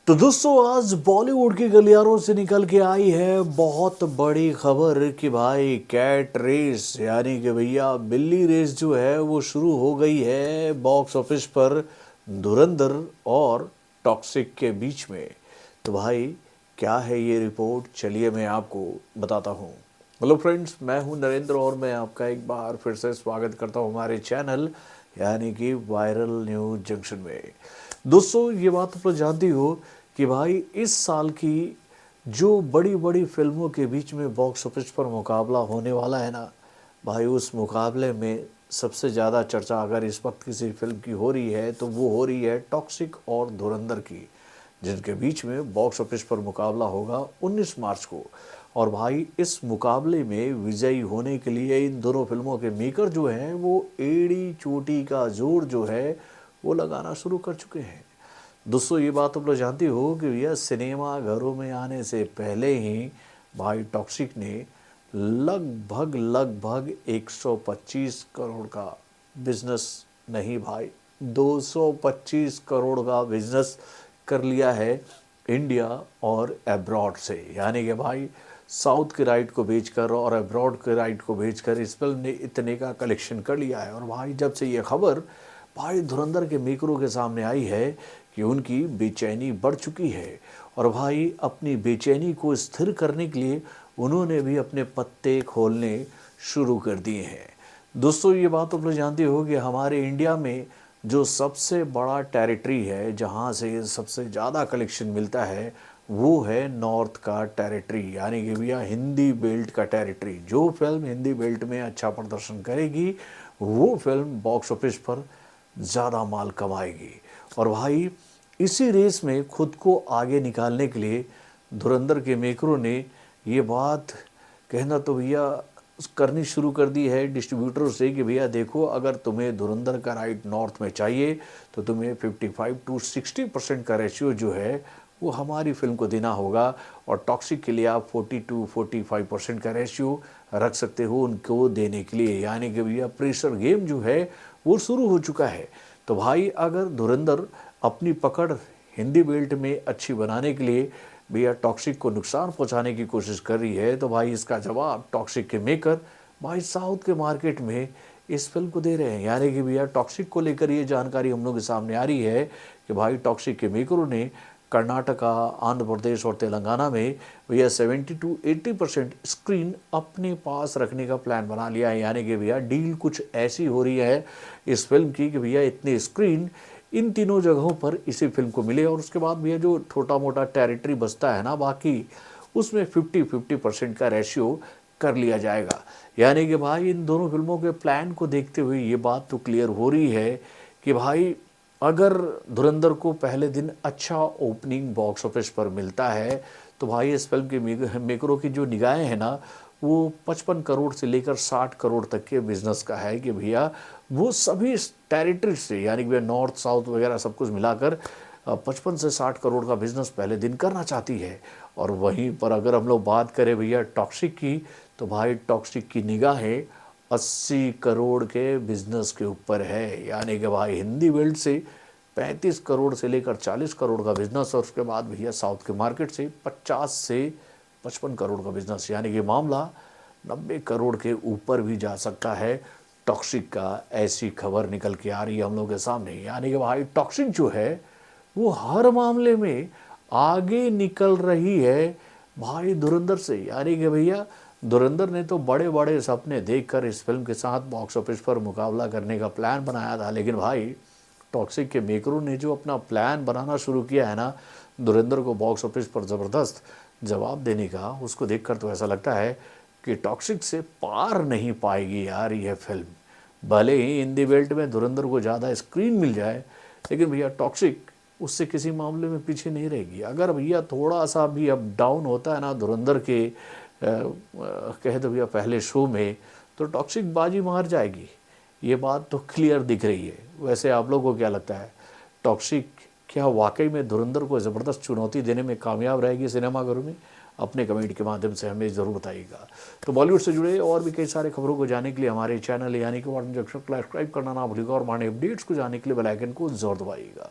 तो दोस्तों आज बॉलीवुड के गलियारों से निकल के आई है बहुत बड़ी खबर कि भाई कैट रेस यानी कि भैया बिल्ली रेस जो है वो शुरू हो गई है बॉक्स ऑफिस पर धुरंधर और टॉक्सिक के बीच में। तो भाई क्या है ये रिपोर्ट, चलिए मैं आपको बताता हूँ। हेलो फ्रेंड्स, मैं हूँ नरेंद्र और मैं आपका एक बार फिर से स्वागत करता हूँ हमारे चैनल यानी कि वायरल न्यूज जंक्शन में। दोस्तों ये बात आप लोग जानती हो कि भाई इस साल की जो बड़ी बड़ी फिल्मों के बीच में बॉक्स ऑफिस पर मुकाबला होने वाला है ना भाई, उस मुकाबले में सबसे ज़्यादा चर्चा अगर इस वक्त किसी फिल्म की हो रही है तो वो हो रही है टॉक्सिक और धुरंधर की, जिनके बीच में बॉक्स ऑफिस पर मुकाबला होगा 19 मार्च को। और भाई इस मुकाबले में विजयी होने के लिए इन दोनों फिल्मों के मेकर जो हैं वो एड़ी चोटी का जोर जो है वो लगाना शुरू कर चुके हैं। दोस्तों ये बात आप लोग जानती हो कि भैया सिनेमा घरों में आने से पहले ही भाई टॉक्सिक ने लगभग लगभग 125 करोड़ का बिजनेस, नहीं भाई 225 करोड़ का बिजनेस कर लिया है इंडिया और अब्रॉड से। यानी कि भाई साउथ के राइट को बेचकर और अब्रॉड के राइट को बेचकर इस फिल्म ने इतने का कलेक्शन कर लिया है। और भाई जब से ये खबर भाई धुरंधर के मेकरों के सामने आई है कि उनकी बेचैनी बढ़ चुकी है और भाई अपनी बेचैनी को स्थिर करने के लिए उन्होंने भी अपने पत्ते खोलने शुरू कर दिए हैं। दोस्तों ये बात आप लोग जानते हो कि हमारे इंडिया में जो सबसे बड़ा टेरिटरी है जहाँ से सबसे ज़्यादा कलेक्शन मिलता है वो है नॉर्थ का टेरिटरी, यानी कि भैया हिंदी बेल्ट का टेरिटरी। जो फिल्म हिंदी बेल्ट में अच्छा प्रदर्शन करेगी वो फिल्म बॉक्स ऑफिस पर ज़्यादा माल कमाएगी। और भाई इसी रेस में खुद को आगे निकालने के लिए धुरंधर के मेकरों ने ये बात कहना तो भैया करनी शुरू कर दी है डिस्ट्रीब्यूटरों से कि भैया देखो, अगर तुम्हें धुरंधर का राइट नॉर्थ में चाहिए तो तुम्हें 55 to 60% का रेशियो जो है वो हमारी फिल्म को देना होगा और टॉक्सिक के लिए आप 40 to 45% का रेशियो रख सकते हो उनको देने के लिए। यानी कि भैया प्रेशर गेम जो है वो शुरू हो चुका है। तो भाई अगर धुरंधर अपनी पकड़ हिंदी बेल्ट में अच्छी बनाने के लिए भैया टॉक्सिक को नुकसान पहुंचाने की कोशिश कर रही है तो भाई इसका जवाब टॉक्सिक के मेकर भाई साउथ के मार्केट में इस फिल्म को दे रहे हैं। यानी कि भैया टॉक्सिक को लेकर ये जानकारी हम लोग के सामने आ रही है कि भाई टॉक्सिक के मेकरों ने कर्नाटका, आंध्र प्रदेश और तेलंगाना में भैया 70 to 80% स्क्रीन अपने पास रखने का प्लान बना लिया है। यानी कि भैया डील कुछ ऐसी हो रही है इस फिल्म की कि भैया इतने स्क्रीन इन तीनों जगहों पर इसी फिल्म को मिले और उसके बाद भैया जो छोटा मोटा टेरिटरी बचता है ना बाकी, उसमें 50-50% का रेशियो कर लिया जाएगा। यानी कि भाई इन दोनों फिल्मों के प्लान को देखते हुए ये बात तो क्लियर हो रही है कि भाई अगर धुरंधर को पहले दिन अच्छा ओपनिंग बॉक्स ऑफिस पर मिलता है तो भाई इस फिल्म के मेकरों की जो निगाहें हैं ना वो 55 करोड़ से लेकर 60 करोड़ तक के बिजनेस का है कि भैया वो सभी टेरिटरी से, यानी कि भैया नॉर्थ साउथ वगैरह सब कुछ मिलाकर 55 से 60 करोड़ का बिजनेस पहले दिन करना चाहती है। और वहीं पर अगर हम लोग बात करें भैया टॉक्सिक की तो भाई टॉक्सिक की निगाहें 80 करोड़ के बिजनेस के ऊपर है। यानी कि भाई हिंदी बेल्ट से 35 करोड़ से लेकर 40 करोड़ का बिजनेस और उसके बाद भैया साउथ के मार्केट से 50 से 55 करोड़ का बिजनेस, यानी कि मामला 90 करोड़ के ऊपर भी जा सकता है टॉक्सिक का। ऐसी खबर निकल के आ रही है हम लोग के सामने। यानी कि भाई टॉक्सिक जो है वो हर मामले में आगे निकल रही है भाई धुरंधर से। यानी कि भैया धुरंधर ने तो बड़े बड़े सपने देखकर इस फिल्म के साथ बॉक्स ऑफिस पर मुकाबला करने का प्लान बनाया था, लेकिन भाई टॉक्सिक के मेकरों ने जो अपना प्लान बनाना शुरू किया है ना धुरंधर को बॉक्स ऑफिस पर ज़बरदस्त जवाब देने का, उसको देखकर तो ऐसा लगता है कि टॉक्सिक से पार नहीं पाएगी यार ये फिल्म। भले ही हिंदी बेल्ट में धुरंधर को ज़्यादा स्क्रीन मिल जाए लेकिन भैया टॉक्सिक उससे किसी मामले में पीछे नहीं रहेगी। अगर भैया थोड़ा सा भी अप डाउन होता है ना धुरंधर के कह दो भैया पहले शो में तो टॉक्सिक बाजी मार जाएगी। ये बात तो क्लियर दिख रही है। वैसे आप लोगों को क्या लगता है, टॉक्सिक क्या वाकई में धुरंधर को ज़बरदस्त चुनौती देने में कामयाब रहेगी सिनेमाघरों में? अपने कमेंट के माध्यम से हमें ज़रूर बताइएगा। तो बॉलीवुड से जुड़े और भी कई सारे खबरों को जानने के लिए हमारे चैनल यानी कि वार्डन जंक्शन को सब्सक्राइब करना ना भूलिएगा और हमारे अपडेट्स को जानने के लिए बेल आइकन को ज़रूर दबाइएगा।